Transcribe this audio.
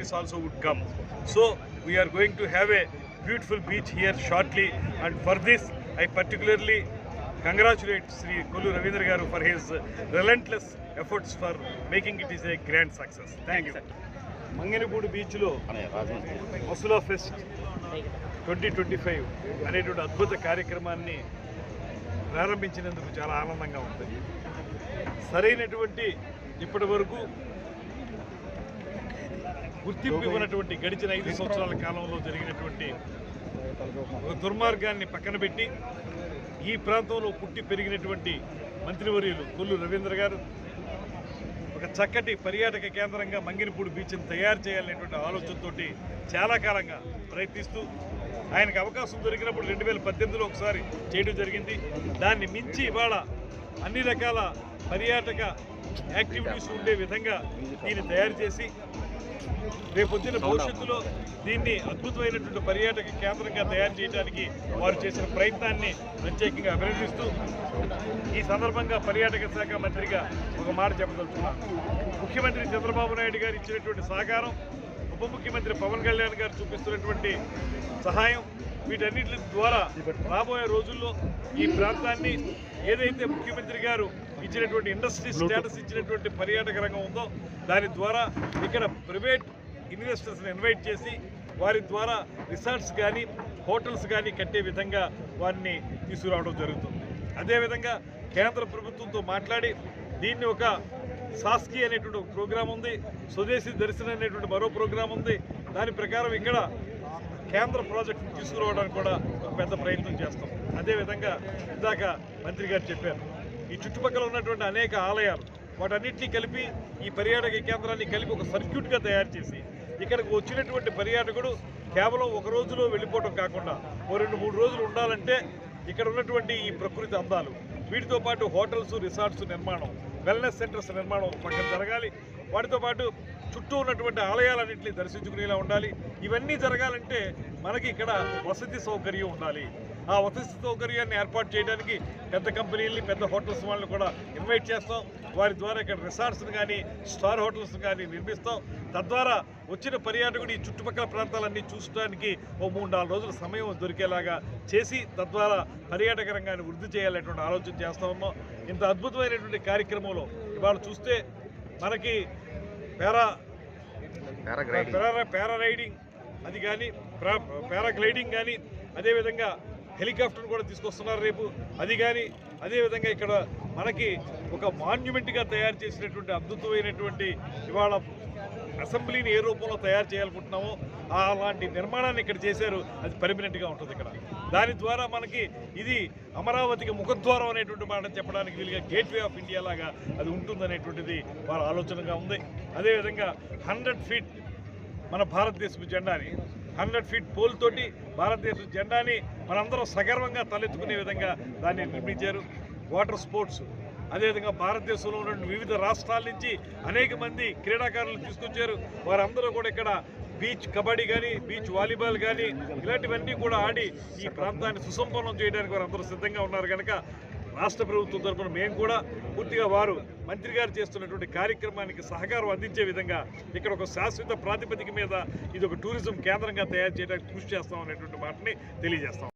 facilities also would come. So we are going to have a beautiful beach here shortly, and for this I particularly congratulate Sri Kollu Ravindra Garu for his relentless efforts for making it is a grand success. Thank you. Manginapudi బీచ్లో Masula pest 2025 అనేటువంటి అద్భుత కార్యక్రమాన్ని ప్రారంభించినందుకు చాలా ఆనందంగా ఉంది. సరైనటువంటి ఇప్పటి వరకు గుర్తింపు ఇవ్వనటువంటి గడిచిన 5 సంవత్సరాల కాలంలో జరిగినటువంటి ఒక దుర్మార్గాన్ని పక్కన పెట్టి ఈ ప్రాంతంలో పుట్టి పెరిగినటువంటి మంత్రివర్యులు కొల్లు రవీంద్ర గారు ఒక చక్కటి పర్యాటక కేంద్రంగా మంగినపూడి బీచ్ని తయారు చేయాలనేటువంటి ఆలోచనతో చాలా కాలంగా ప్రయత్నిస్తూ ఆయనకు అవకాశం దొరికినప్పుడు 2018లో ఒకసారి చేయడం జరిగింది. దాన్ని మించి ఇవాళ అన్ని రకాల పర్యాటక యాక్టివిటీస్ ఉండే విధంగా దీన్ని తయారు చేసి రేపొద్దున భవిష్యత్తులో దీన్ని అద్భుతమైనటువంటి పర్యాటక కేంద్రంగా తయారు చేయడానికి వారు చేసిన ప్రయత్నాన్ని ప్రత్యేకంగా అభినందిస్తూ ఈ సందర్భంగా పర్యాటక శాఖ మంత్రిగా ఒక మాట చెప్పదలుచుకున్నాను. ముఖ్యమంత్రి చంద్రబాబు నాయుడు గారు ఇచ్చినటువంటి సహకారం, ఉప ముఖ్యమంత్రి పవన్ కళ్యాణ్ గారు చూపిస్తున్నటువంటి సహాయం, వీటన్నిటి ద్వారా రాబోయే రోజుల్లో ఈ ప్రాంతాన్ని ఏదైతే ముఖ్యమంత్రి గారు ఇచ్చినటువంటి ఇండస్ట్రీ స్టేటస్ ఇచ్చినటువంటి పర్యాటక రంగం ఉందో దాని ద్వారా ఇక్కడ ప్రైవేట్ ఇన్వెస్టర్స్ని ఇన్వైట్ చేసి వారి ద్వారా రిసార్ట్స్ కానీ హోటల్స్ కానీ కట్టే విధంగా వారిని తీసుకురావడం జరుగుతుంది. అదేవిధంగా కేంద్ర ప్రభుత్వంతో మాట్లాడి దీన్ని ఒక సాస్కి అనేటువంటి ఒక ప్రోగ్రాం ఉంది, స్వదేశీ దర్శనం అనేటువంటి మరో ప్రోగ్రాం ఉంది. దాని ప్రకారం ఇక్కడ కేంద్ర ప్రాజెక్టును తీసుకురావడానికి కూడా ఒక పెద్ద ప్రయత్నం చేస్తాం. అదేవిధంగా ఇందాక మంత్రి గారు చెప్పారు, ఈ చుట్టుపక్కల ఉన్నటువంటి అనేక ఆలయాలు వాటన్నిటినీ కలిపి ఈ పర్యాటక కేంద్రాన్ని కలిపి ఒక సర్క్యూట్గా తయారు చేసి ఇక్కడికి వచ్చినటువంటి పర్యాటకుడు కేవలం ఒక రోజులో వెళ్ళిపోవడం కాకుండా ఓ 2-3 రోజులు ఉండాలంటే ఇక్కడ ఉన్నటువంటి ఈ ప్రకృతి అందాలు, వీటితో పాటు హోటల్స్, రిసార్ట్స్ నిర్మాణం, వెల్నెస్ సెంటర్స్ నిర్మాణం పక్కన జరగాలి. వాటితో పాటు చుట్టూ ఉన్నటువంటి ఆలయాలన్నింటినీ దర్శించుకునేలా ఉండాలి. ఇవన్నీ జరగాలంటే మనకి ఇక్కడ వసతి సౌకర్యం ఉండాలి. ఆ వసతి సౌకర్యాన్ని ఏర్పాటు చేయడానికి పెద్ద కంపెనీలని, పెద్ద హోటల్స్ వాళ్ళని కూడా ఇన్వైట్ చేస్తాం. వారి ద్వారా ఇక్కడ రిసార్ట్స్ని కానీ స్టార్ హోటల్స్ కానీ నిర్మిస్తాం. తద్వారా వచ్చిన పర్యాటకుడు ఈ చుట్టుపక్కల ప్రాంతాలన్నీ చూసడానికి ఓ 3-4 రోజుల సమయం దొరికేలాగా చేసి తద్వారా పర్యాటక రంగాన్ని వృద్ధి చేయాలనేటువంటి ఆలోచన చేస్తా ఉన్నాం. ఇంత అద్భుతమైనటువంటి కార్యక్రమంలో ఇవాళ చూస్తే మనకి పారారైడింగ్ అది కానీ పారాగ్లైడింగ్ కానీ అదేవిధంగా హెలికాప్టర్ కూడా తీసుకొస్తున్నారు రేపు, అది కానీ అదేవిధంగా ఇక్కడ మనకి ఒక మాన్యుమెంట్గా తయారు చేసినటువంటి అద్భుతమైనటువంటి ఇవాళ అసెంబ్లీని ఏ రూపంలో తయారు చేయాలనుకుంటున్నామో అలాంటి నిర్మాణాన్ని ఇక్కడ చేశారు. అది పర్మనెంట్గా ఉంటుంది ఇక్కడ. దాని ద్వారా మనకి ఇది అమరావతికి ముఖద్వారం అనేటువంటి మాట చెప్పడానికి వీలుగా గేట్వే ఆఫ్ ఇండియా లాగా అది ఉంటుందనేటువంటిది వారి ఆలోచనగా ఉంది. అదేవిధంగా 100 ఫీట్ మన భారతదేశపు జెండాని 100 ఫీట్ పోల్ తోటి భారతదేశ జెండాని మనందరం సగర్వంగా తలెత్తుకునే విధంగా దాన్ని నిర్మించారు. వాటర్ స్పోర్ట్స్ అదేవిధంగా భారతదేశంలో ఉన్న వివిధ రాష్ట్రాల నుంచి అనేక మంది క్రీడాకారులు తీసుకొచ్చారు. వారందరూ కూడా ఇక్కడ బీచ్ కబడ్డీ కానీ, బీచ్ వాలీబాల్ కానీ ఇలాంటివన్నీ కూడా ఆడి ఈ ప్రాంతాన్ని సుసంపన్నం చేయడానికి వారందరూ సిద్ధంగా ఉన్నారు. కనుక రాష్ట్ర ప్రభుత్వం తరఫున మేము కూడా పూర్తిగా వారు మంత్రి గారు చేస్తున్నటువంటి కార్యక్రమానికి సహకారం అందించే విధంగా ఇక్కడ ఒక శాశ్వత ప్రాతిపదిక మీద ఇది ఒక టూరిజం కేంద్రంగా తయారు చేయడానికి కృషి చేస్తాం అనేటువంటి మాటని తెలియజేస్తాం.